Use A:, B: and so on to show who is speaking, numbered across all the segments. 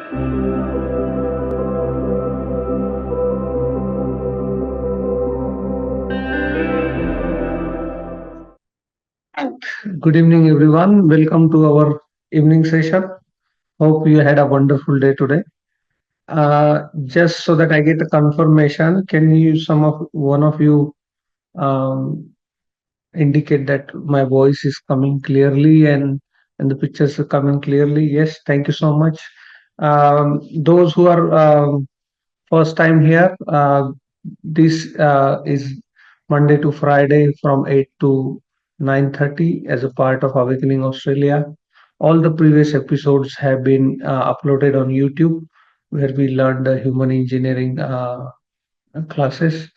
A: Good evening, everyone. Welcome to our evening session. Hope you had a wonderful day today. Just so that I get a confirmation, can you, one of you, um, indicate that my voice is coming clearly and the pictures are coming clearly? Yes, thank you so much. Those who are first time here, this is Monday to Friday from 8 to 9:30 as a part of Awakening Australia. All the previous episodes have been uploaded on YouTube, where we learned the human engineering classes.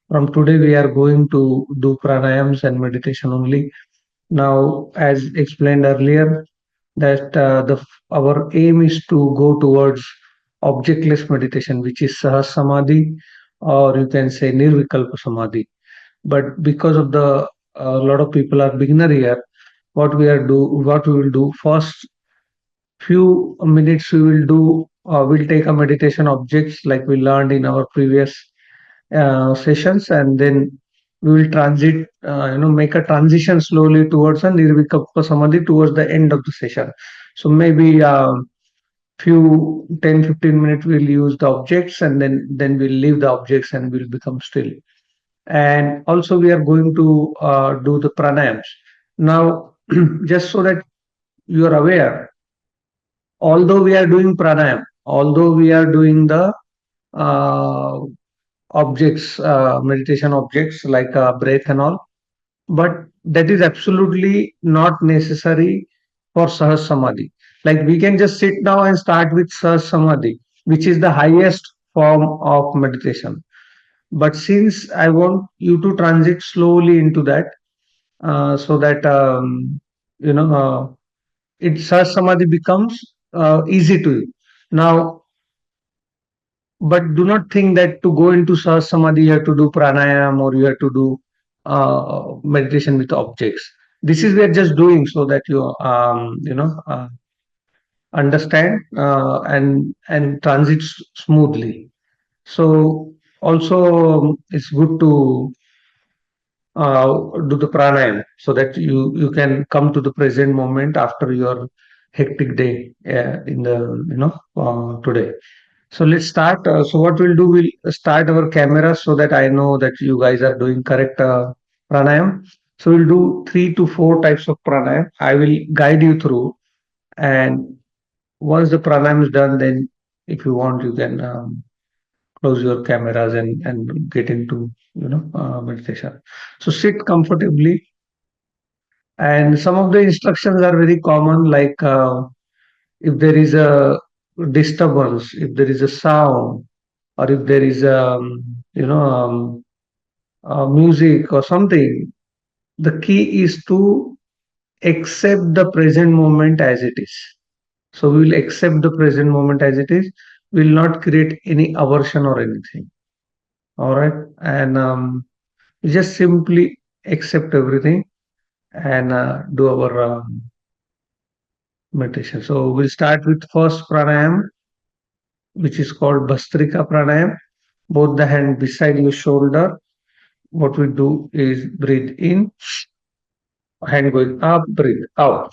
A: From today, we are going to do pranayams and meditation only. Now, as explained earlier, that our aim is to go towards objectless meditation, which is Sahas Samadhi, or you can say Nirvikalpa Samadhi. But because of the a lot of people are beginner here, what we will do first few minutes we will do we'll take a meditation objects like we learned in our previous sessions, and then we will make a transition slowly towards a Nirvikalpa Samadhi towards the end of the session. So maybe few 10-15 minutes we'll use the objects, and then we'll leave the objects and we'll become still. And also we are going to do the pranayams. Now, just so that you are aware, although we are doing pranayam, although we are doing the uh, objects, meditation objects like breath and all, but that is absolutely not necessary for Sahas Samadhi. Like we can just sit down and start with Sahas Samadhi, which is the highest form of meditation. But since I want you to transit slowly into that, so that you know it Sahas Samadhi becomes easy to you. Now, but do not think that to go into Sahas Samadhi you have to do pranayam or you have to do meditation with objects. This is we are just doing so that you understand and transit smoothly. So also it's good to do the pranayam so that you can come to the present moment after your hectic day in the today. So let's start. So what we'll do, we'll start our camera so that I know that you guys are doing correct pranayam. So we'll do 3 to 4 types of pranayam. I will guide you through, and once the pranayam is done, then if you want, you can close your cameras and get into meditation. So sit comfortably, and some of the instructions are very common, like if there is a disturbance, if there is a sound, or if there is music or something, the key is to accept the present moment as it is. So we will accept the present moment as it is. We will not create any aversion or anything. All right, and we just simply accept everything and do our meditation. So we'll start with first pranayam, which is called Bastrika pranayam. Both the hand beside your shoulder. What we do is breathe in, hand going up, breathe out,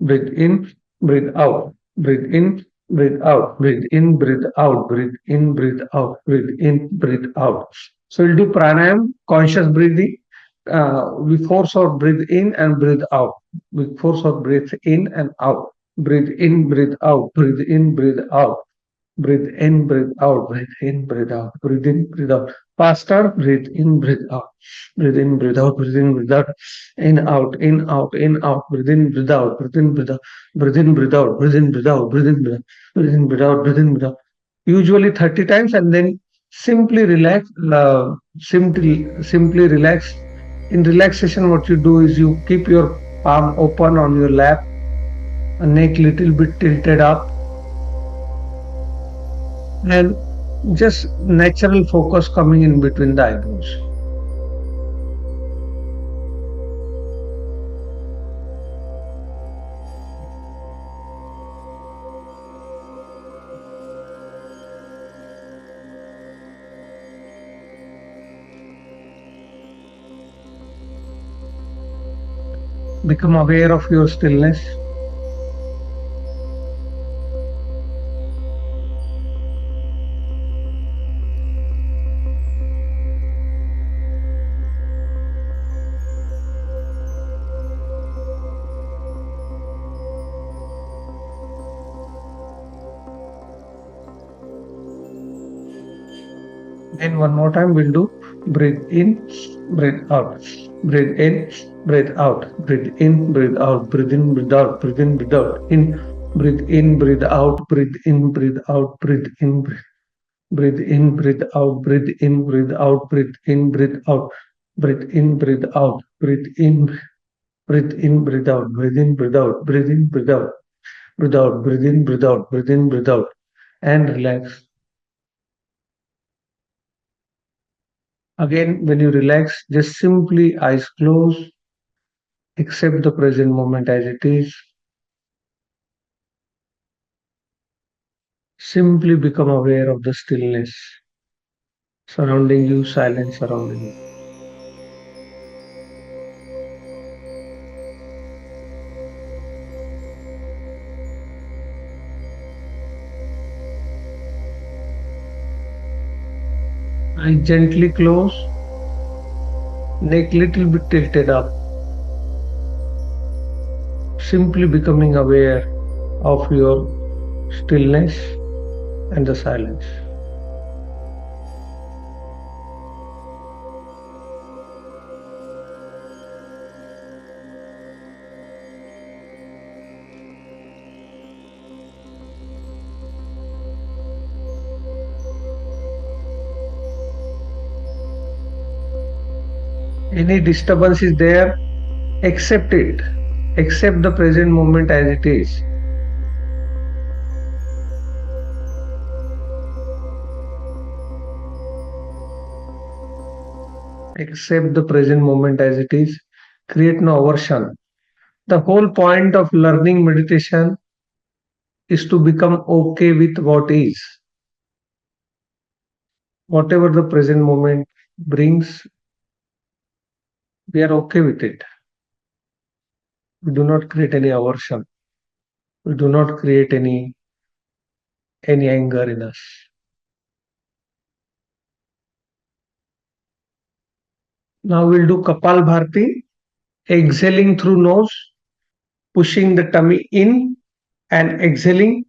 A: breathe in, breathe out, breathe in, breathe out, breathe in, breathe out, breathe in, breathe out, breathe in, breathe out. So we'll do pranayam, conscious breathing. We force our breathe in and breathe out. We force our breath in and out. Breathe in, breathe out, breathe in, breathe out. Breathe in, breathe out, breathe in, breathe out, breathe in, breathe out. Faster, breathe in, breathe out. Breathe in, breathe out, breathe in, breathe out. In, out, in, out, in, out. Breathe in, breathe out, breathe in, breathe out. Breathe in, breathe out, breathe in, breathe out, breathe in, breathe out. Breathe in, breathe out, breathe in, breathe out. Usually 30 times, and then simply relax. Simply relax. In relaxation, what you do is you keep your palm open on your lap, neck little bit tilted up, and just natural focus coming in between the eyebrows. Become aware of your stillness. Then one more time we'll do breathe in, breathe out, breathe in, breathe out, breathe in, breathe out, breathe in, breathe out, breathe in, breathe out, breathe in, breathe out, breathe in, breathe out, breathe in, breathe in, breathe out, breathe in, breathe out, breathe in, breathe out, breathe in, breathe out, breathe in, breathe in, breathe out, breathe in, breathe out, breathe in, breathe out, breathe out, breathe in, breathe out, breathe in, breathe out, and relax. Again, when you relax, just simply eyes close, accept the present moment as it is, simply become aware of the stillness surrounding you, silence surrounding you. Eyes gently close, neck little bit tilted up, simply becoming aware of your stillness and the silence. Any disturbance is there, accept it. Accept the present moment as it is. Accept the present moment as it is. Create no aversion. The whole point of learning meditation is to become okay with what is. Whatever the present moment brings, we are okay with it. We do not create any aversion. We do not create any anger in us. Now we'll do Kapal Bharti, exhaling through nose, pushing the tummy in and exhaling,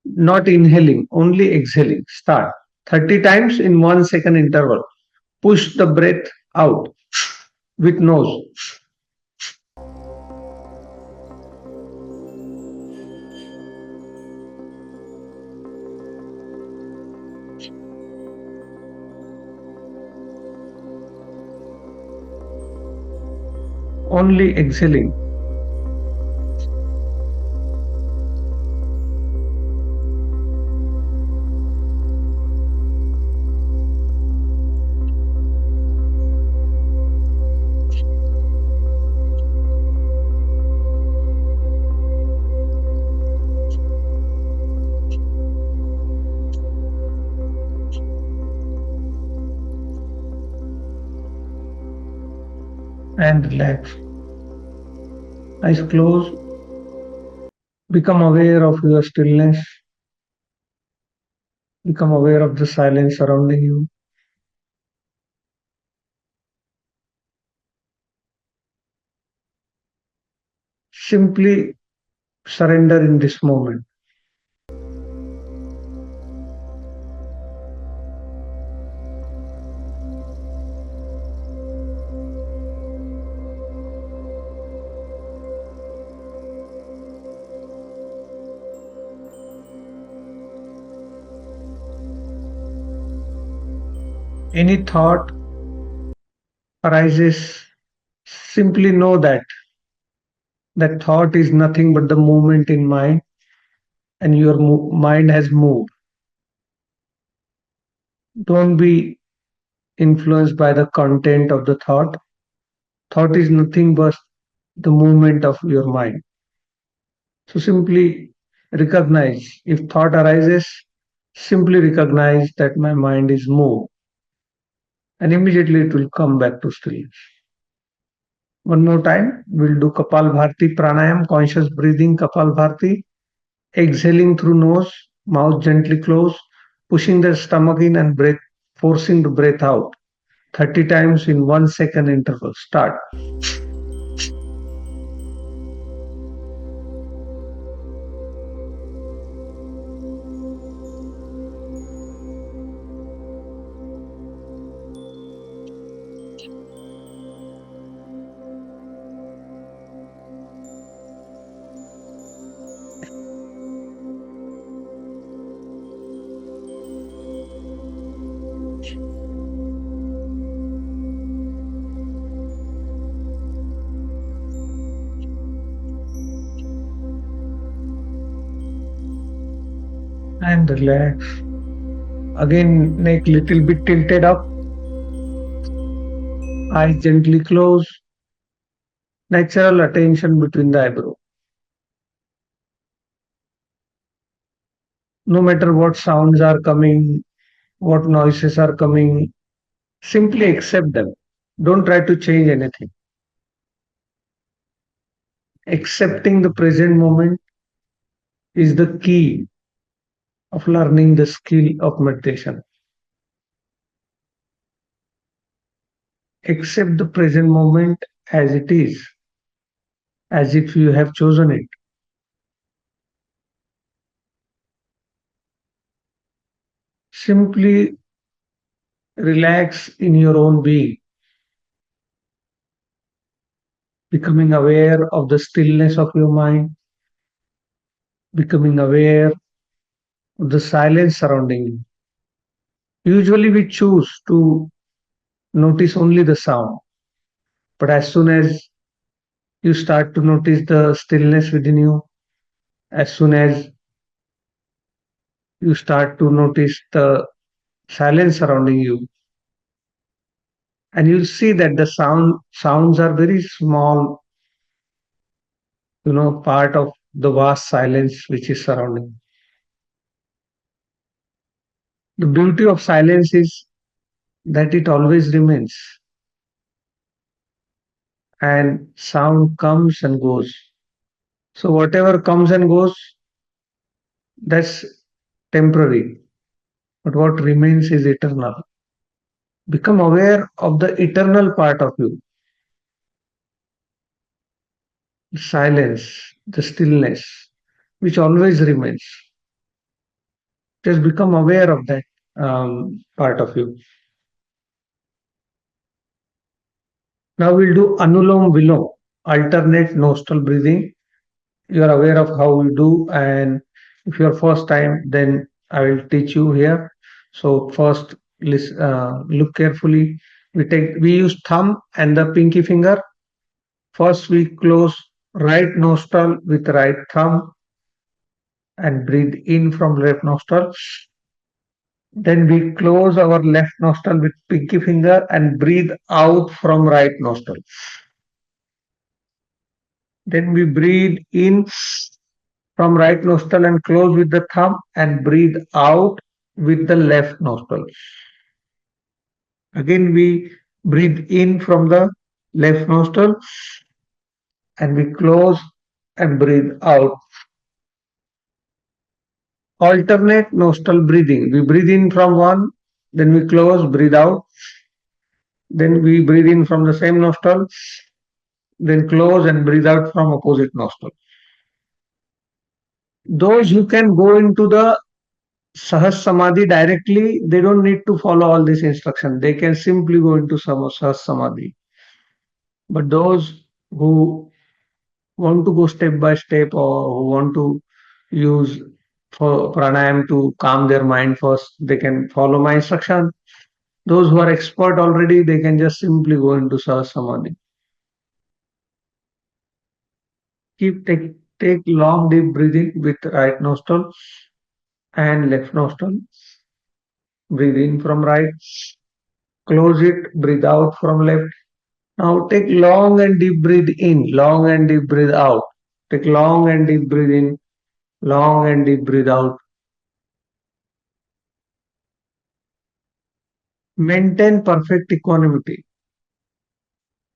A: not inhaling, only exhaling. Start 30 times in 1 second interval. Push the breath out with nose. Only exhaling. And relax. Eyes closed. Become aware of your stillness. Become aware of the silence surrounding you. Simply surrender in this moment. Any thought arises, simply know that that thought is nothing but the movement in mind, and your mind has moved. Don't be influenced by the content of the thought. Thought is nothing but the movement of your mind. So simply recognize if thought arises, simply recognize that my mind is moved, and immediately it will come back to stillness. One more time, we'll do Kapal Bharti Pranayam, conscious breathing, Kapal Bharti, exhaling through nose, mouth gently close, pushing the stomach in and breath, forcing the breath out. 30 times in 1 second interval. Start. And relax. Again, neck little bit tilted up, eyes gently closed, natural attention between the eyebrow. No matter what sounds are coming, what noises are coming, simply accept them. Don't try to change anything. Accepting the present moment is the key of learning the skill of meditation. Accept the present moment as it is, as if you have chosen it. Simply relax in your own being, becoming aware of the stillness of your mind, becoming aware of the silence surrounding you. Usually, we choose to notice only the sound, but as soon as you start to notice the stillness within you, as soon as you start to notice the silence surrounding you, and you'll see that the sounds are very small, part of the vast silence which is surrounding. The beauty of silence is that it always remains, and sound comes and goes. So whatever comes and goes, that's temporary, but what remains is eternal. Become aware of the eternal part of you, the silence, the stillness, which always remains. Just become aware of that part of you. Now we'll do Anulom Vilom, alternate nostril breathing. You are aware of how we do, and if your first time, then I will teach you here. So first, look carefully. We use thumb and the pinky finger. First, we close right nostril with right thumb and breathe in from left nostril. Then we close our left nostril with pinky finger and breathe out from right nostril. Then we breathe in from right nostril and close with the thumb and breathe out with the left nostril. Again, we breathe in from the left nostril and we close and breathe out. Alternate nostril breathing. We breathe in from one, then we close, breathe out. Then we breathe in from the same nostril, then close and breathe out from opposite nostril. Those who can go into the Sahas Samadhi directly, they don't need to follow all this instruction. They can simply go into Sahas Samadhi. But those who want to go step by step or who want to use for pranayam to calm their mind first, they can follow my instruction. Those who are expert already, they can just simply go into Sahas Samadhi. Take long deep breathing with right nostril and left nostril. Breathe in from right, close it, breathe out from left. Now take long and deep breathe in, long and deep breathe out. Take long and deep breathe in, long and deep breathe out. Maintain perfect equanimity.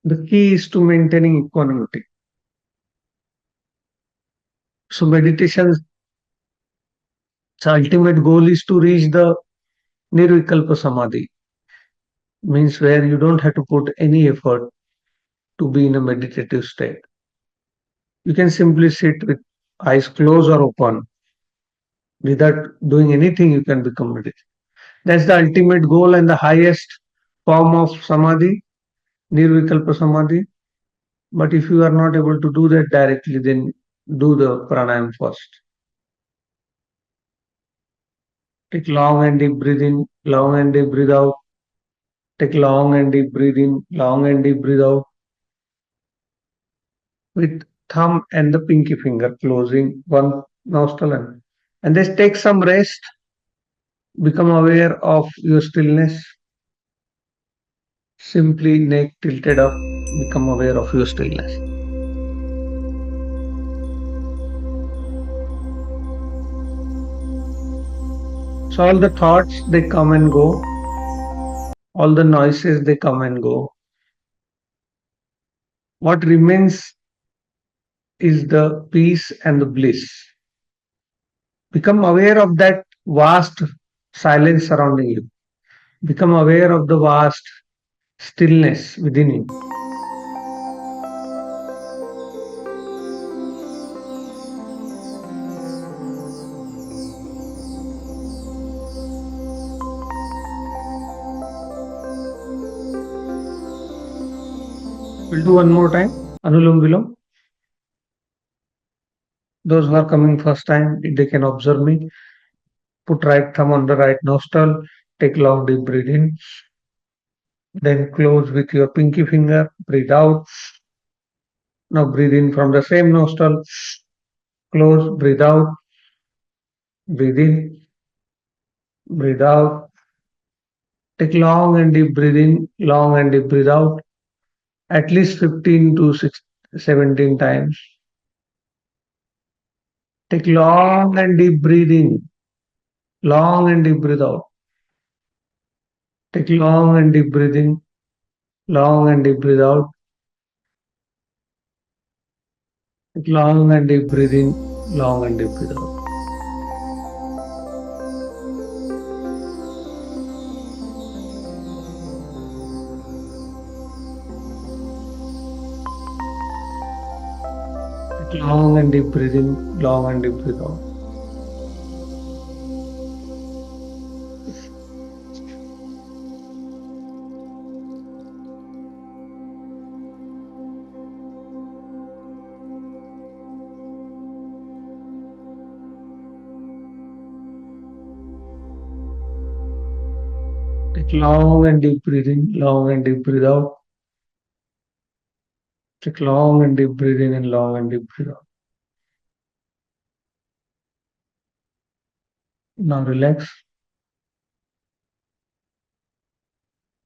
A: The key is to maintaining equanimity. So meditation's ultimate goal is to reach the Nirvikalpa Samadhi, means where you don't have to put any effort to be in a meditative state. You can simply sit with eyes closed or open without doing anything, you can become meditative. That's the ultimate goal and the highest form of samadhi, Nirvikalpa Samadhi. But if you are not able to do that directly, then do the pranayam first. Take long and deep breath in, long and deep breathe out. Take long and deep breath in, long and deep breathe out. With thumb and the pinky finger closing one nostril and just take some rest. Become aware of your stillness. Simply neck tilted up. Become aware of your stillness. So all the thoughts they come and go, all the noises they come and go. What remains is the peace and the bliss. Become aware of that vast silence surrounding you. Become aware of the vast stillness within you. We'll do one more time. Anulom Vilom. Those who are coming first time, if they can observe me, put right thumb on the right nostril, take long deep breath in, then close with your pinky finger, breathe out. Now breathe in from the same nostril, close, breathe out, breathe in, breathe out. Take long and deep breath in, long and deep breathe out, at least 15 to 17 times. Take long and deep breath in, long and deep breathe out. Take long and deep breath in, long and deep breathe out. Take long and deep breath in, long and deep breathe out. Take long and deep breath in, long and deep breathe out. Take long and deep breath in, long and deep breathe out. Take long and deep breath in and long and deep breathe out. Now relax.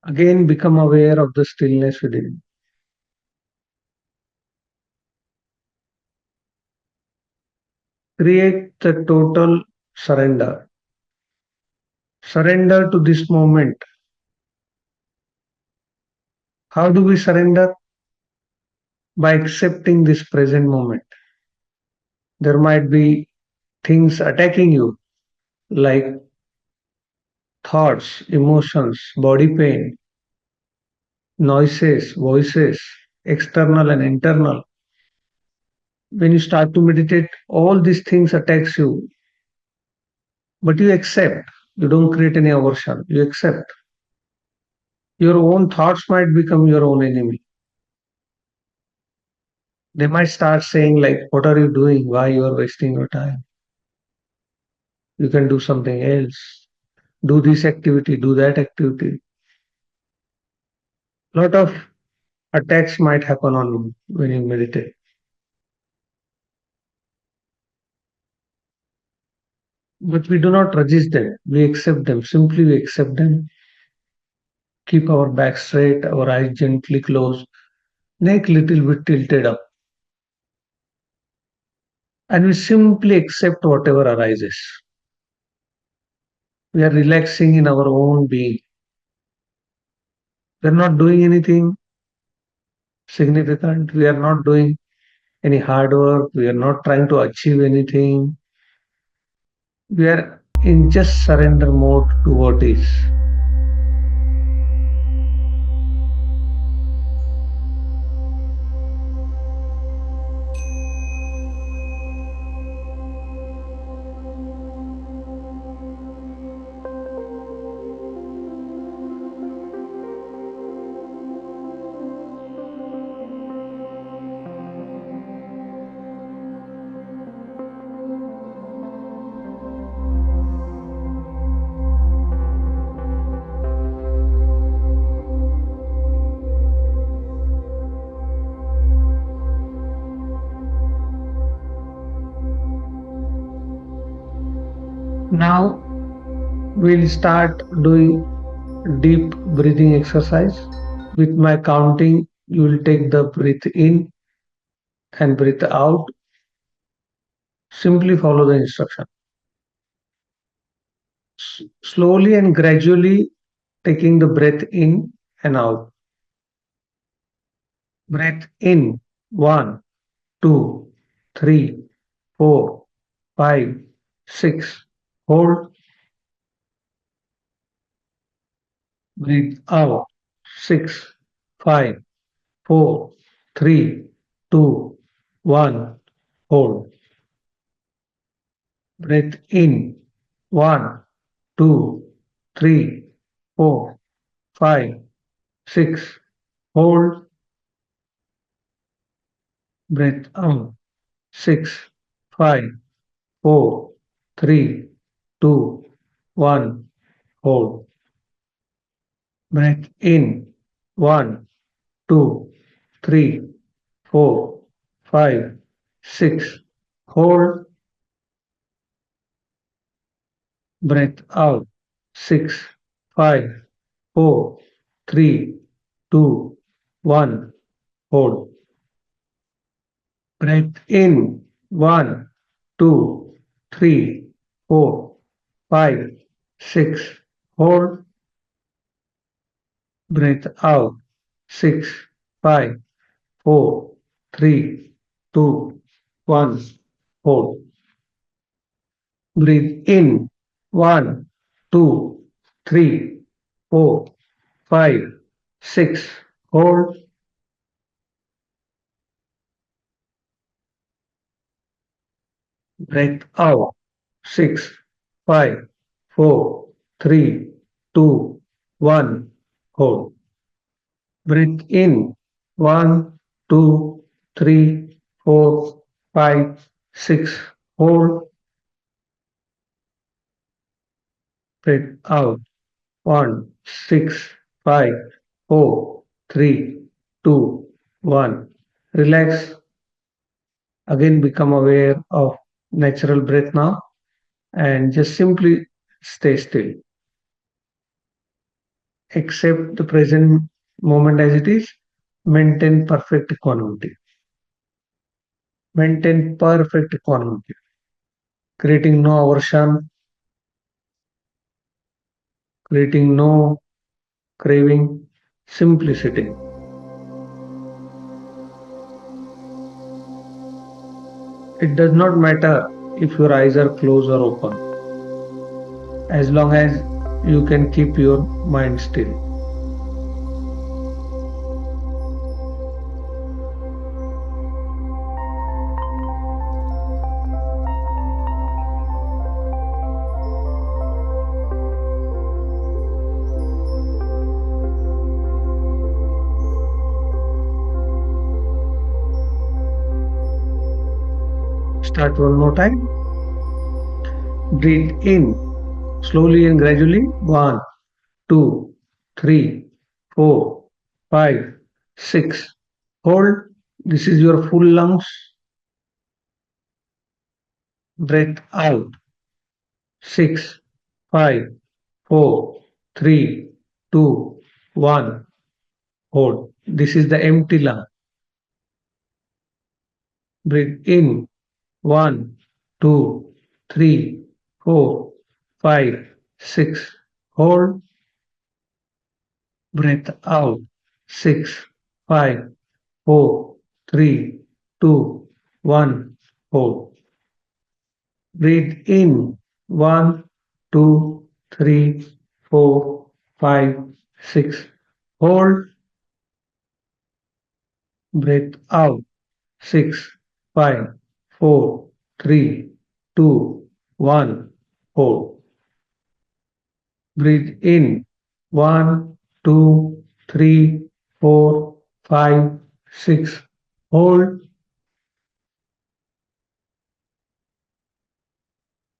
A: Again, become aware of the stillness within. Create the total surrender. Surrender to this moment. How do we surrender? By accepting this present moment. There might be things attacking you, like thoughts, emotions, body pain, noises, voices, external and internal. When you start to meditate, all these things attacks you, but you accept. You don't create any aversion. You accept. Your own thoughts might become your own enemy. They might start saying like, "What are you doing? Why you are wasting your time? You can do something else. Do this activity. Do that activity." Lot of attacks might happen on you when you meditate, but we do not resist them. We accept them. Simply we accept them. Keep our back straight, our eyes gently closed, neck little bit tilted up, and we simply accept whatever arises. We are relaxing in our own being. We are not doing anything. significant. We are not doing any hard work. We are not trying to achieve anything. We are in just surrender mode to what is. Now we'll start doing deep breathing exercise. With my counting, you will take the breath in and breathe out. Simply follow the instruction. Slowly and gradually taking the breath in and out. Breath in. One, two, three, 4, 5, 6. Hold. Breathe out. 6, 5, 4, 3, 2, 1. Hold. Breath in. One, 2, 3, 4, 5, 6. Hold. Breath out. 6, 5, 4, 3, 2, 1. Hold. Breath in. One, 2, 3, 4, 5, 6. Hold. Breath out. 6, 5, 4, 3, 2, 1. Hold. Breath in. One, 2, 3, 4, 5, 6. Hold. Breath out. 6, 5, 4, 3, 2, 1. Hold. Breathe in. One, 2, 3, 4, 5, 6. Hold. Breath out. 6, 5, 4, 3, 2, 1. Hold. Breathe in. One, 2, 3, 4, 5, 6. Hold. Breathe out. One, 6, 5, 4, 3, 2, 1. Relax. Again, become aware of natural breath now and just simply stay still. Accept the present moment as it is. Maintain perfect equanimity. Maintain perfect equanimity, creating no aversion, creating no craving, simply sitting. It does not matter if your eyes are closed or open, as long as you can keep your mind still. Start one more time. Breathe in slowly and gradually. One, 2, 3, 4, 5, 6. Hold. This is your full lungs. Breath out. 6, 5, 4, 3, 2, 1. Hold. This is the empty lung. Breathe in. One, 2, 3, 4, 5, 6. Hold. Breath out. 6, 5, four, three, two, one. Hold. Breathe in. One, two, three, four, five, six. Hold. Breathe out. Six, five, four, three, two, one. Hold. Breathe in. One, two, three, four, five, six. Hold.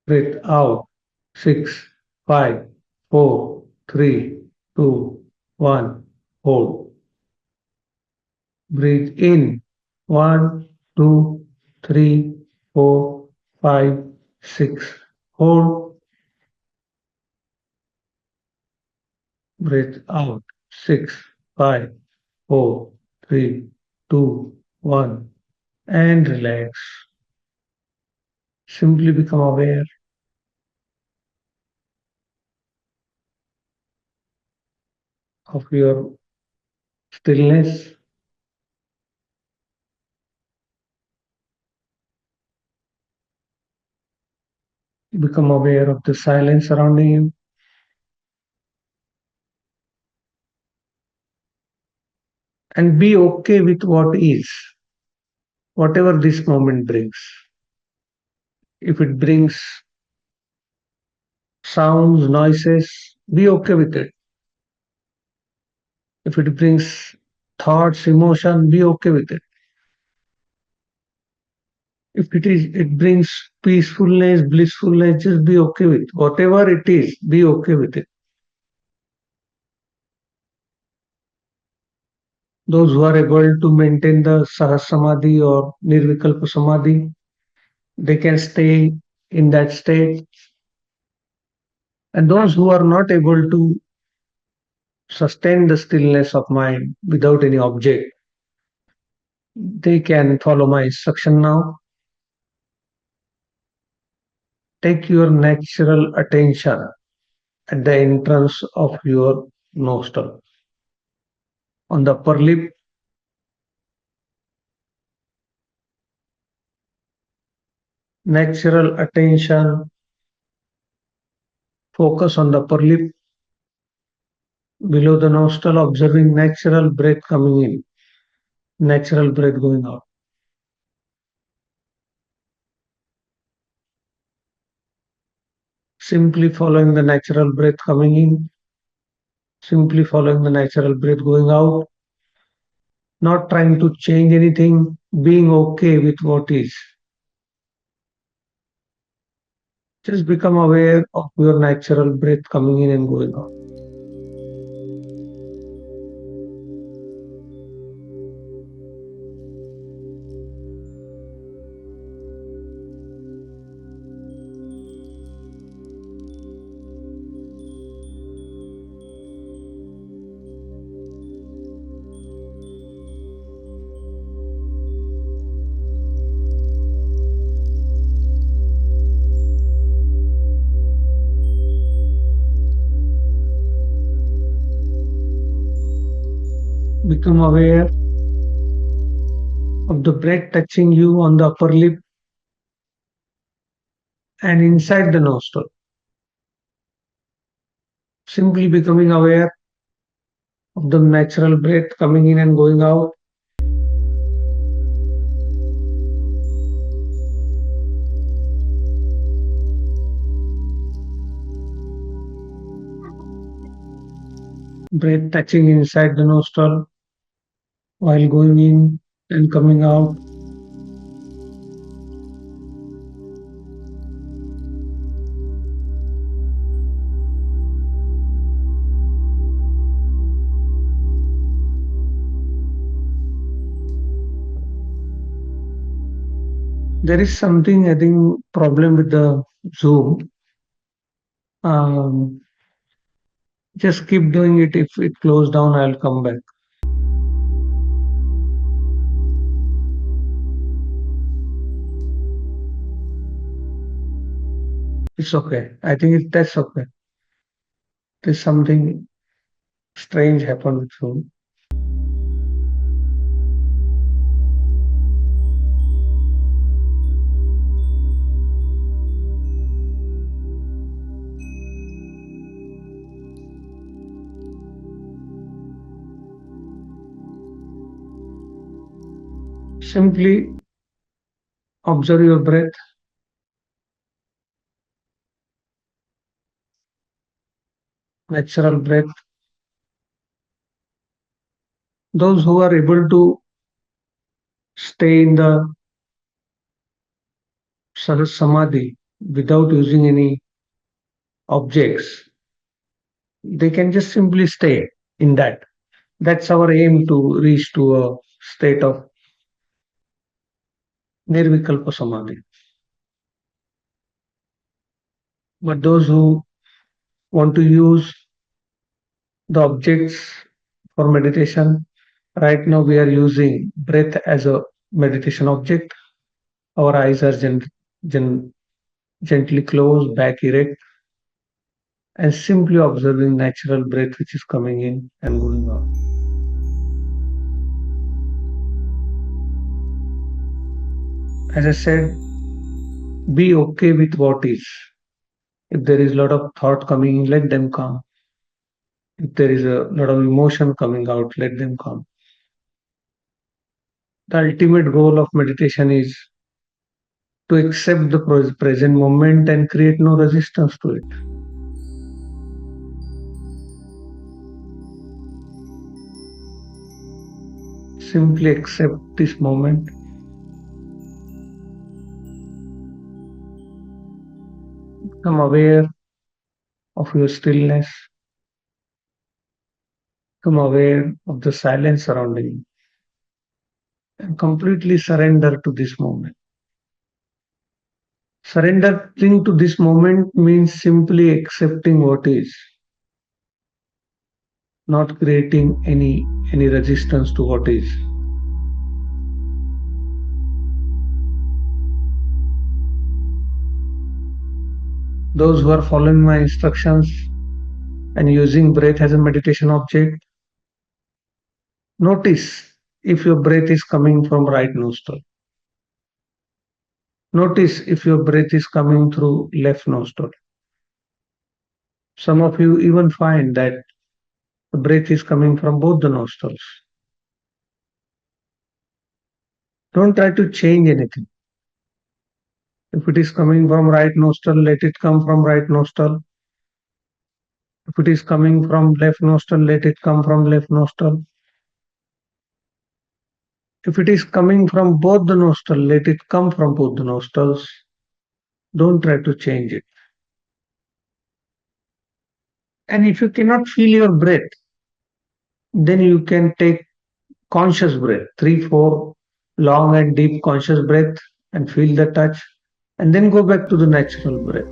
A: Breathe out. Six, five, four, three, two, one. Hold. Breathe in. One, two, three, four, five, six. Hold. Breathe out. Six, five, four, three, two, one. And relax. Simply become aware of your stillness. Become aware of the silence surrounding you. And be okay with what is, whatever this moment brings. If it brings sounds, noises, be okay with it. If it brings thoughts, emotion, be okay with it. If it brings peacefulness, blissfulness, just be okay with it. Whatever it is, be okay with it. Those who are able to maintain the Samadhi or Nirvikalpa Samadhi, they can stay in that state. And those who are not able to sustain the stillness of mind without any object, they can follow my instruction now. Take your natural attention at the entrance of your nostril. On the upper lip, natural attention, focus on the upper lip, below the nostril, observing natural breath coming in, natural breath going out. Simply following the natural breath coming in, simply following the natural breath going out, not trying to change anything, being okay with what is. Just become aware of your natural breath coming in and going out. Become aware of the breath touching you on the upper lip and inside the nostril. Simply becoming aware of the natural breath coming in and going out. Breath touching inside the nostril while going in and coming out. There is something, I think, problem with the Zoom. Um, just keep doing it. If it closes down, I'll come back. It's okay. I think that's okay. There's something strange happened with Zoom. Simply observe your breath, natural breath. Those who are able to stay in the samadhi without using any objects, they can just simply stay in that. That's our aim, to reach to a state of Nirvikalpa Samadhi. But those who want to use the objects for meditation, right now we are using breath as a meditation object. Our eyes are gen- gently closed, back erect, and simply observing natural breath which is coming in and going out. As I said, be okay with what is. If there is a lot of thought coming in, let them come. If there is a lot of emotion coming out, let them come. The ultimate goal of meditation is to accept the present moment and create no resistance to it. Simply accept this moment. Become aware of your stillness. Become aware of the silence surrounding you. And completely surrender to this moment. Surrendering to this moment means simply accepting what is, not creating any resistance to what is. Those who are following my instructions and using breath as a meditation object, notice if your breath is coming from right nostril. Notice if your breath is coming through left nostril. Some of you even find that the breath is coming from both the nostrils. Don't try to change anything. If it is coming from right nostril, let it come from right nostril. If it is coming from left nostril, let it come from left nostril. If it is coming from both the nostrils, let it come from both the nostrils. Don't try to change it. And if you cannot feel your breath, then you can take conscious breath, 3, 4 long and deep conscious breath, and feel the touch, and then go back to the natural breath.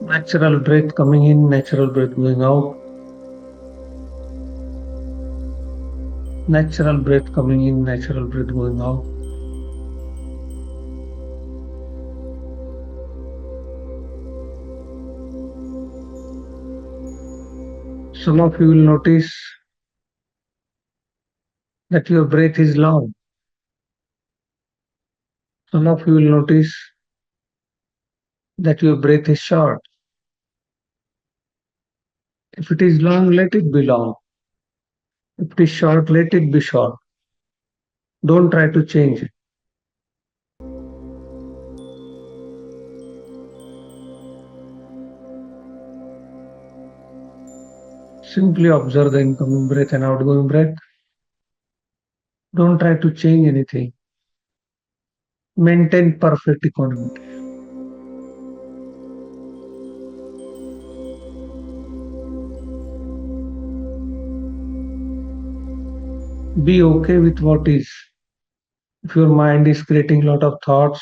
A: Natural breath coming in, natural breath going out. Natural breath coming in, natural breath going out. Some of you will notice that your breath is long. Some of you will notice that your breath is short. If it is long, let it be long. If it is short, let it be short. Don't try to change it. Simply observe the incoming breath and outgoing breath. Don't try to change anything. Maintain perfect equanimity. Be okay with what is. If your mind is creating a lot of thoughts,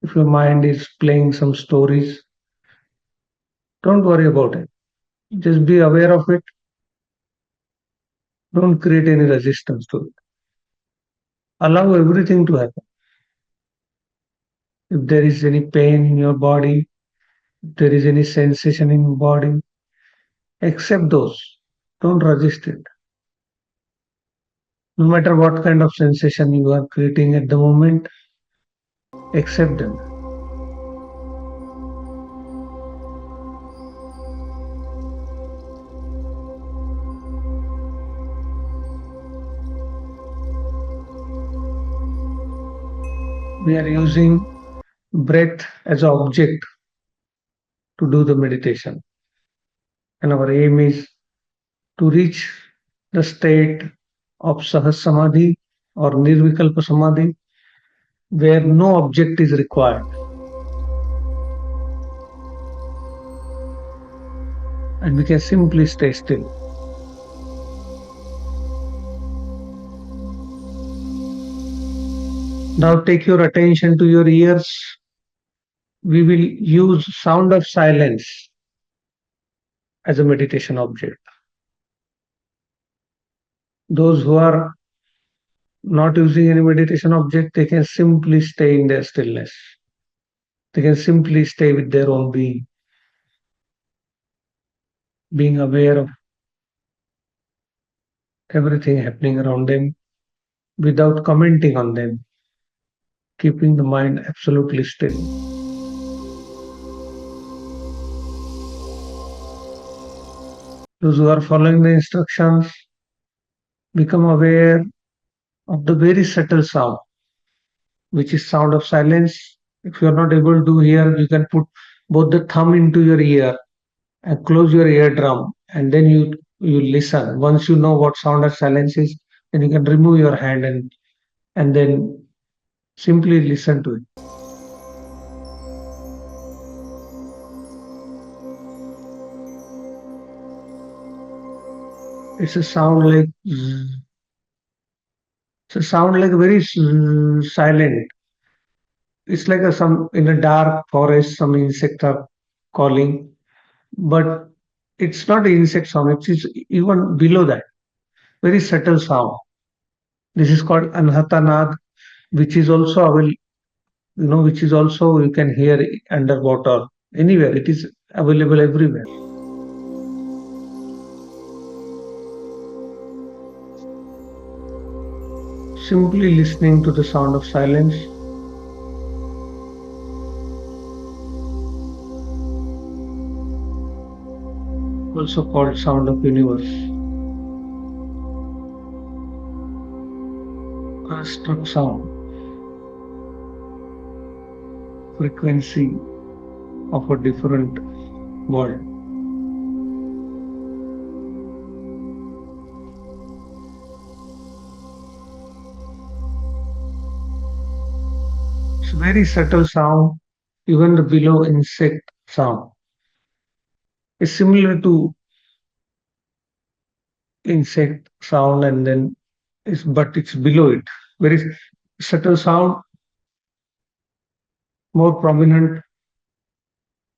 A: if your mind is playing some stories, don't worry about it. Just be aware of it. Don't create any resistance to it. Allow everything to happen. If there is any pain in your body, if there is any sensation in your body, accept those. Don't resist it. No matter what kind of sensation you are creating at the moment, accept them. We are using breath as an object to do the meditation. And our aim is to reach the state of Sahas Samadhi or Nirvikalpa Samadhi, where no object is required and we can simply stay still. Now take your attention to your ears. We will use sound of silence as a meditation object. Those who are not using any meditation object, they can simply stay in their stillness. They can simply stay with their own being aware of everything happening around them without commenting on them, keeping the mind absolutely still. Those who are following the instructions become aware of the very subtle sound, which is sound of silence. If you are not able to hear, you can put both the thumb into your ear and close your eardrum, and then you listen. Once you know what sound of silence is, then you can remove your hand and then simply listen to it. It's a sound like it's a sound like very silent. It's like some in a dark forest, some insect are calling, but it's not insect sound. It is even below that, very subtle sound. This is called anhatanad, which is also which is also you can hear underwater anywhere. It is available everywhere. Simply listening to the sound of silence, also called sound of universe, construct sound, frequency of a different world. It's very subtle sound, even the below insect sound. It's similar to insect sound and then but it's below it. Very subtle sound, more prominent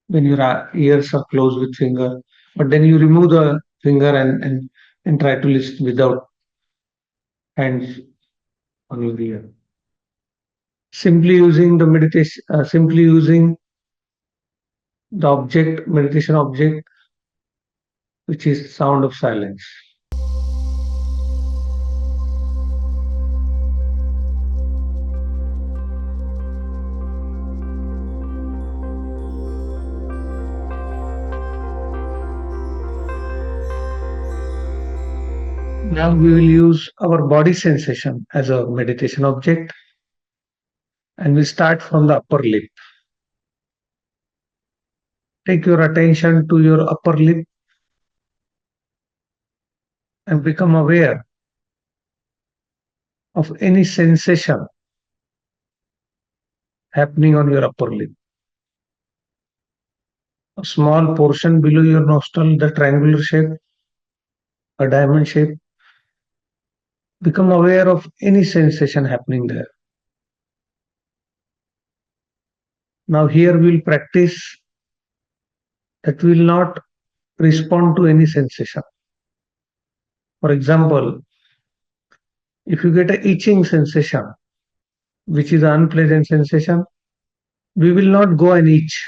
A: when your ears are closed with finger, but then you remove the finger and try to listen without hands on your ear. Simply using the meditation, simply using the object, meditation object, which is sound of silence. Now we will use our body sensation as a meditation object, and we start from the upper lip. Take your attention to your upper lip and become aware of any sensation happening on your upper lip. A small portion below your nostril, the triangular shape, a diamond shape. Become aware of any sensation happening there. Now, here we'll practice that we will not respond to any sensation. For example, if you get a itching sensation, which is an unpleasant sensation, we will not go and itch.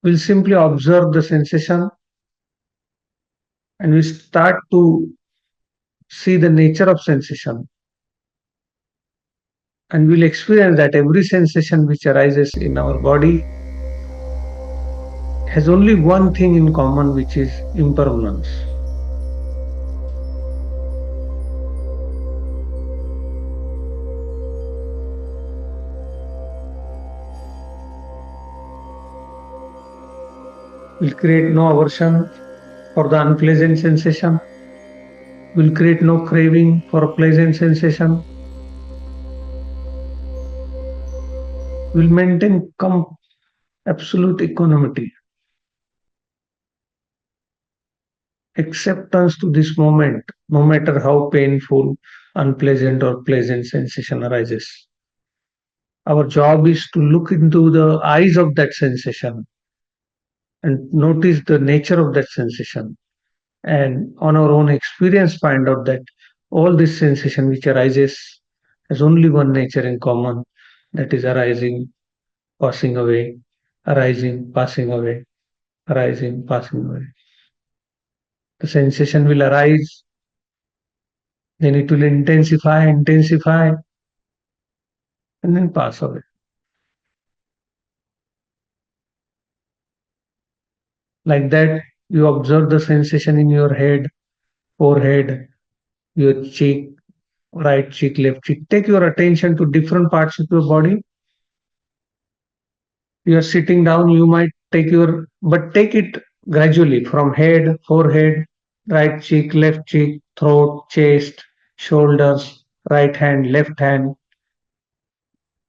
A: We'll simply observe the sensation and we start to see the nature of sensation, and we'll experience that every sensation which arises in our body has only one thing in common, which is impermanence. We'll create no aversion for the unpleasant sensation. We'll create no craving for a pleasant sensation. We'll maintain absolute equanimity, acceptance to this moment, no matter how painful, unpleasant, or pleasant sensation arises. Our job is to look into the eyes of that sensation and notice the nature of that sensation, and on our own experience find out that all this sensation which arises has only one nature in common, that is arising, passing away, arising, passing away, arising, passing away. The sensation will arise, then it will intensify, and then pass away. Like that, you observe the sensation in your head, forehead, your cheek, right cheek, left cheek. Take your attention to different parts of your body. You are sitting down, you might but take it gradually from head, forehead, right cheek, left cheek, throat, chest, shoulders, right hand, left hand,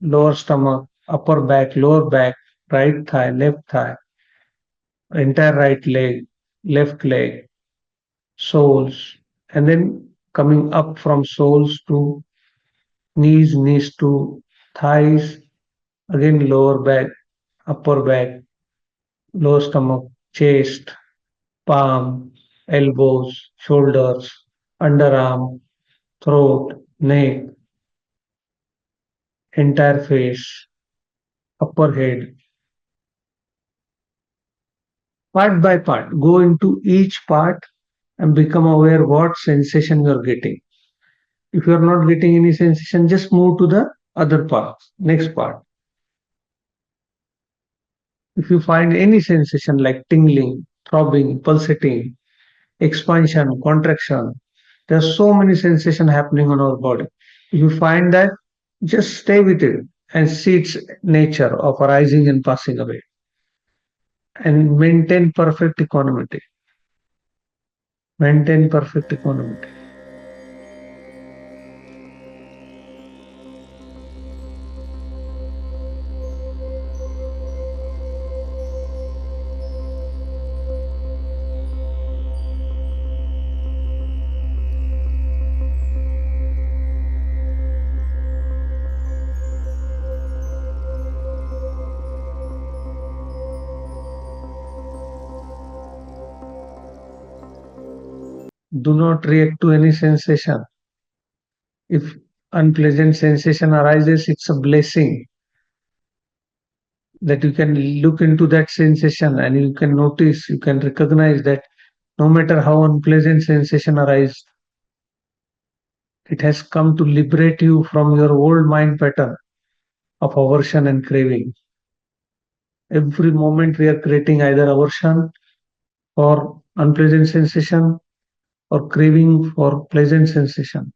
A: lower stomach, lower back, right thigh, left thigh, entire right leg, left leg, soles, and then coming up from soles to knees to thighs, again lower back, upper back, lower stomach, chest, palm, elbows, shoulders, underarm, throat, neck, entire face, upper head, part by part. Go into each part and become aware what sensation you are getting. If you are not getting any sensation, just move to the other part, next part. If you find any sensation like tingling, throbbing, pulsating, expansion, contraction, there are so many sensations happening on our body. If you find that, just stay with it and see its nature of arising and passing away, and maintain perfect equanimity. Maintain perfect equanimity. Do not react to any sensation. If unpleasant sensation arises, it's a blessing that you can look into that sensation and you can notice, you can recognize that no matter how unpleasant sensation arises, it has come to liberate you from your old mind pattern of aversion and craving. Every moment we are creating either aversion for unpleasant sensation or craving for pleasant sensation.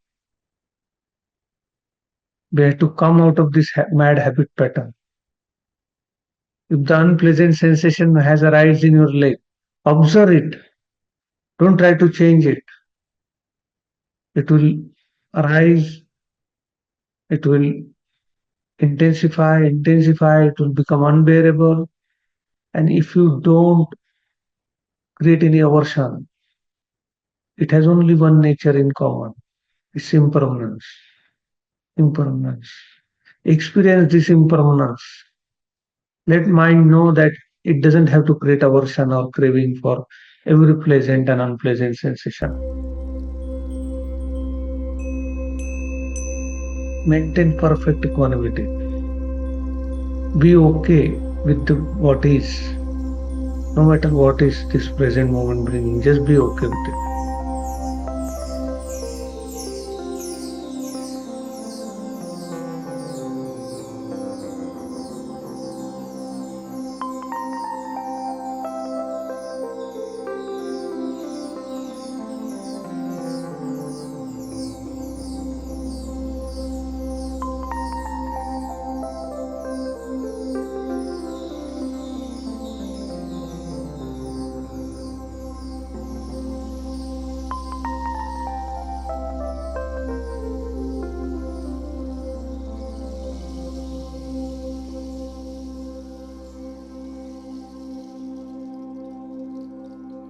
A: We have to come out of this mad habit pattern. If the unpleasant sensation has arisen in your leg, observe it. Don't try to change it. It will arise, it will intensify, it will become unbearable. And if you don't create any aversion, it has only one nature in common. It's impermanence. Impermanence. Experience this impermanence. Let mind know that it doesn't have to create aversion or craving for every pleasant and unpleasant sensation. Maintain perfect equanimity. Be okay with what is. No matter what is this present moment bringing, just be okay with it.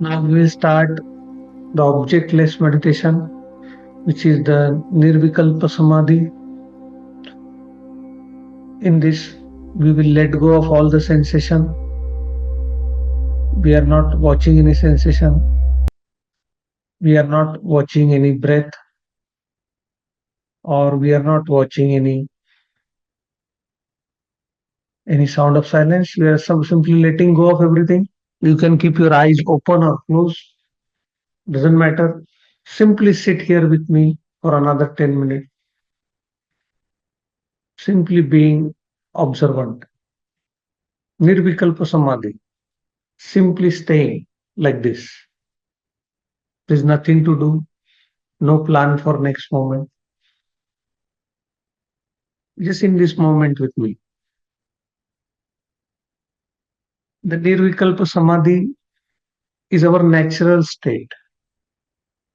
A: Now we will start the objectless meditation, which is the Nirvikalpa Samadhi. In this, we will let go of all the sensation. We are not watching any sensation. We are not watching any breath, or we are not watching any sound of silence. We are simply letting go of everything. You can keep your eyes open or closed, doesn't matter. Simply sit here with me for another 10 minutes, simply being observant. Nirvikalpa Samadhi, simply staying like this. There's nothing to do, no plan for next moment. Just in this moment with me. The Nirvikalpa Samadhi is our natural state.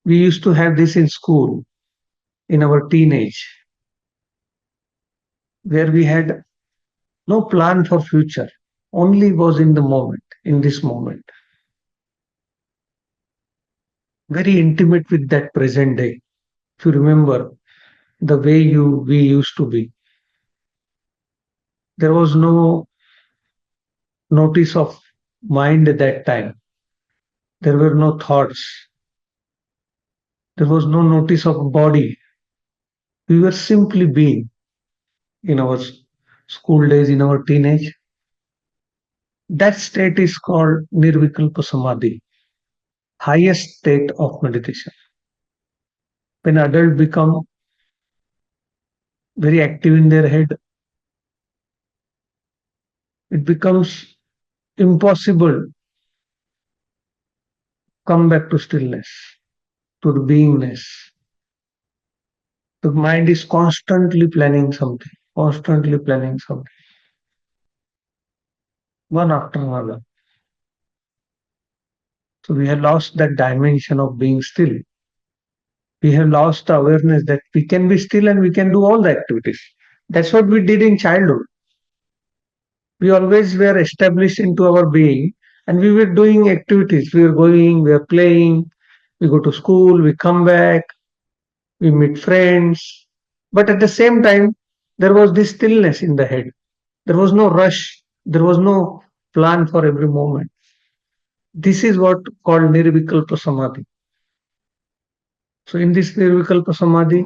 A: We used to have this in school, in our teenage, where we had no plan for future, only was in the moment, in this moment. Very intimate with that present day. If you remember the way we used to be, there was no notice of mind at that time. There were no thoughts. There was no notice of body. We were simply being in our school days, in our teenage. That state is called Nirvikalpa Samadhi, highest state of meditation. When adults become very active in their head, it becomes impossible come back to stillness, to the beingness. The mind is constantly planning something, one after another. So we have lost that dimension of being still. We have lost the awareness that we can be still and we can do all the activities. That's what we did in childhood. We always were established into our being and we were doing activities. We were going, we were playing, we go to school, we come back, we meet friends. But at the same time, there was this stillness in the head. There was no rush. There was no plan for every moment. This is what called Nirvikalpa Samadhi. So in this Nirvikalpa Samadhi,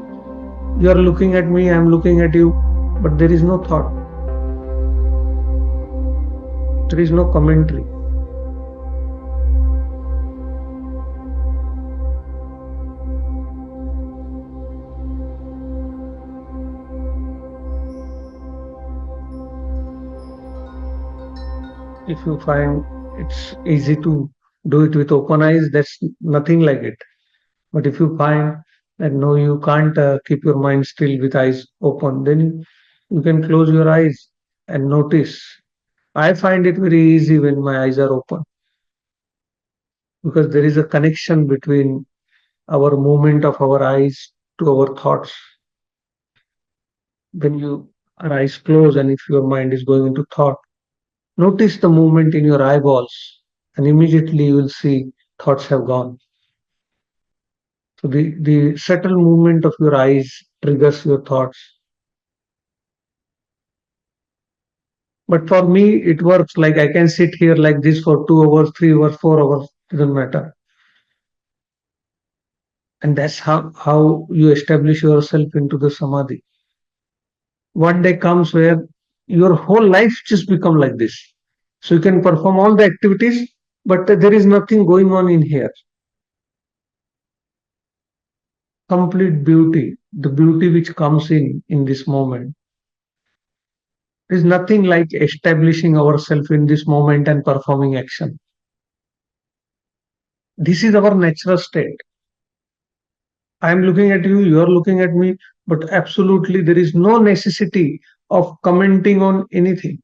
A: you are looking at me, I am looking at you, but there is no thought. There is no commentary. If you find it's easy to do it with open eyes, that's nothing like it. But if you find that no, you can't keep your mind still with eyes open, then you can close your eyes and notice. I find it very easy when my eyes are open because there is a connection between our movement of our eyes to our thoughts. When you are eyes closed and if your mind is going into thought, notice the movement in your eyeballs and immediately you will see thoughts have gone. So the subtle movement of your eyes triggers your thoughts. But for me, it works like I can sit here like this for 2 hours, 3 hours, 4 hours, doesn't matter. And that's how you establish yourself into the samadhi. One day comes where your whole life just become like this. So you can perform all the activities, but there is nothing going on in here. Complete beauty, the beauty which comes in this moment. There is nothing like establishing ourselves in this moment and performing action. This is our natural state. I am looking at you, you are looking at me, but absolutely there is no necessity of commenting on anything.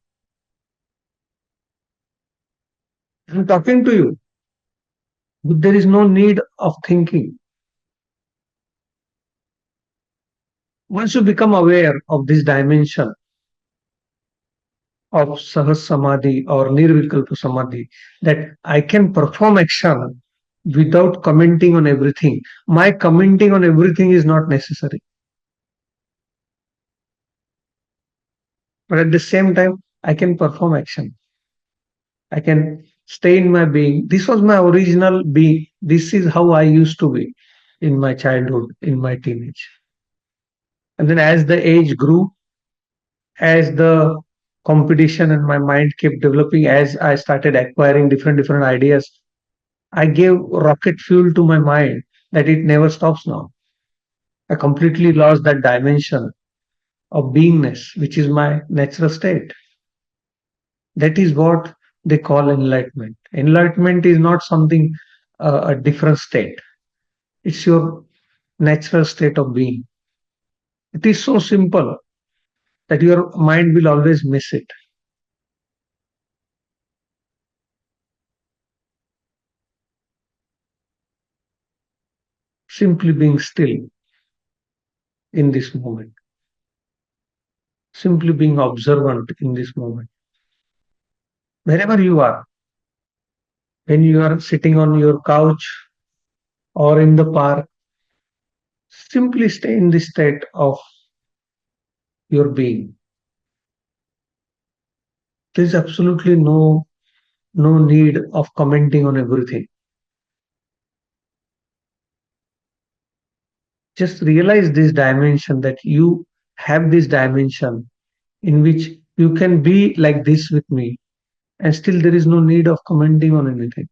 A: I'm talking to you, but there is no need of thinking. Once you become aware of this dimension of Sahas Samadhi or Nirvikalpa Samadhi, that I can perform action without commenting on everything. My commenting on everything is not necessary. But at the same time, I can perform action. I can stay in my being. This was my original being. This is how I used to be in my childhood, in my teenage. And then as the age grew, as the competition and my mind kept developing, as I started acquiring different ideas, I gave rocket fuel to my mind that it never stops now. I completely lost that dimension of beingness, which is my natural state. That is what they call enlightenment. Enlightenment is not something, a different state. It's your natural state of being. It is so simple that your mind will always miss it. Simply being still in this moment, simply being observant in this moment. Wherever you are, when you are sitting on your couch or in the park, simply stay in this state of your being. There is absolutely no need of commenting on everything. Just realize this dimension, that you have this dimension in which you can be like this with me, and still there is no need of commenting on anything.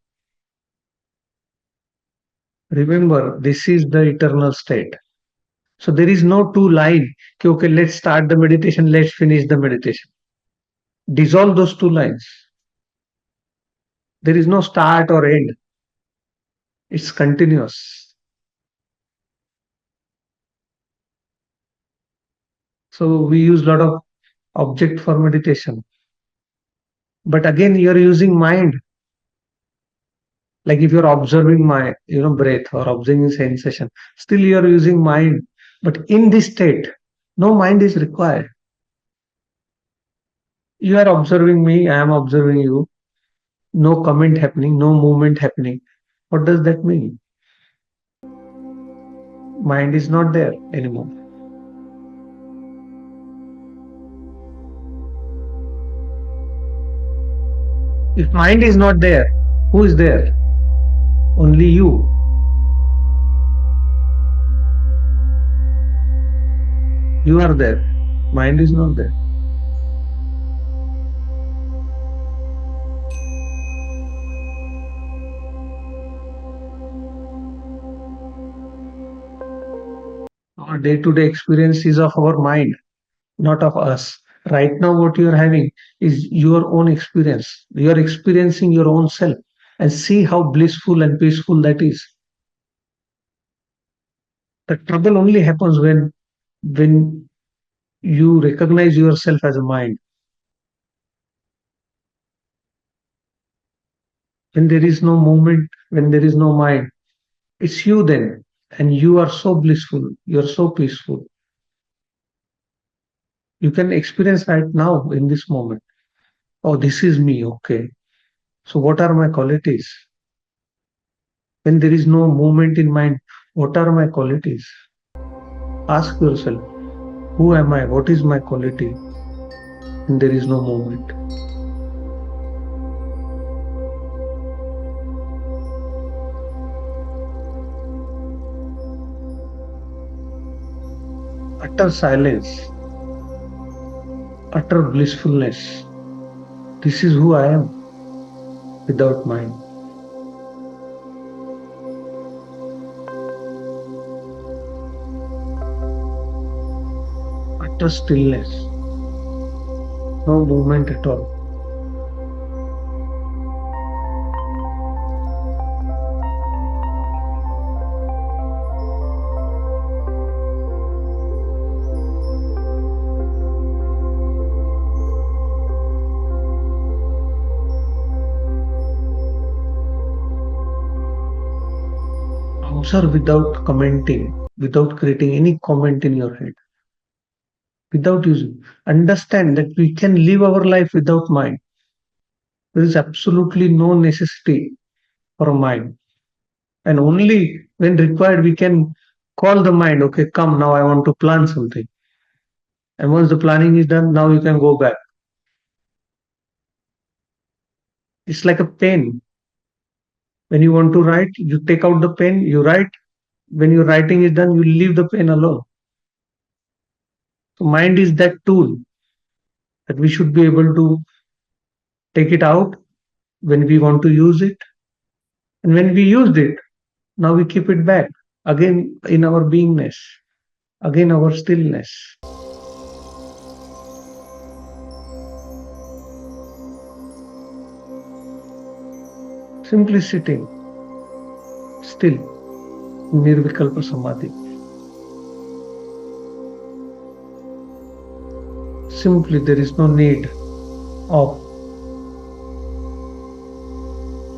A: Remember, this is the eternal state. So there is no two line. Okay, let's start the meditation, let's finish the meditation. Dissolve those two lines. There is no start or end. It's continuous. So we use a lot of object for meditation. But again, you're using mind. Like if you're observing my, breath or observing sensation, still you're using mind. But in this state, no mind is required. You are observing me, I am observing you. No comment happening, no movement happening. What does that mean? Mind is not there anymore. If mind is not there, who is there? Only you. You are there. Mind is not there. Our day to day experience is of our mind, not of us. Right now, what you are having is your own experience. You are experiencing your own self, and see how blissful and peaceful that is. The trouble only happens when you recognize yourself as a mind. When there is no movement, when there is no mind, it's you then. And you are so blissful, you're so peaceful. You can experience right now in this moment. Oh, this is me, okay. So, what are my qualities? When there is no movement in mind, what are my qualities? Ask yourself, who am I? What is my quality? When there is no movement. Utter silence, utter blissfulness. This is who I am without mind. Utter stillness, no movement at all. Observe without commenting, without creating any comment in your head, without using. Understand that we can live our life without mind. There is absolutely no necessity for a mind. And only when required, we can call the mind, okay, come now, I want to plan something. And once the planning is done, now you can go back. It's like a pen. When you want to write, you take out the pen, you write. When your writing is done, you leave the pen alone. So mind is that tool that we should be able to take it out when we want to use it. And when we used it, now we keep it back again in our beingness, again our stillness. Simply sitting still, Nirvikalpa Samadhi. Simply, there is no need of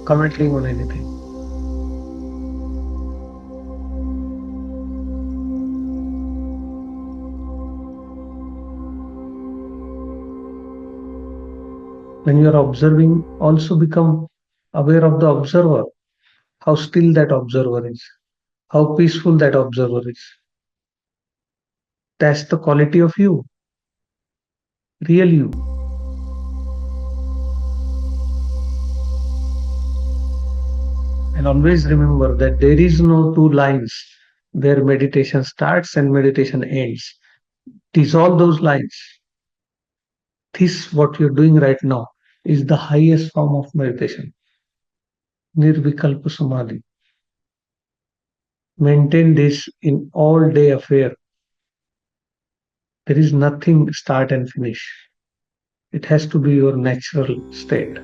A: commenting on anything. When you are observing, also become aware of the observer, how still that observer is, how peaceful that observer is. That's the quality of you, real you. And always remember that there is no two lines where meditation starts and meditation ends. Dissolve those lines. This, what you're doing right now, is the highest form of meditation. Nirvikalpa Samadhi. Maintain this in all day affair. There is nothing start and finish. It has to be your natural state.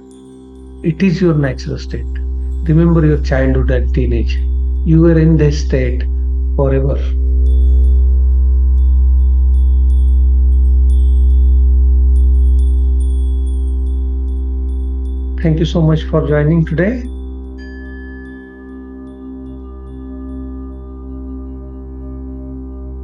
A: It is your natural state. Remember your childhood and teenage. You were in this state forever. Thank you so much for joining today.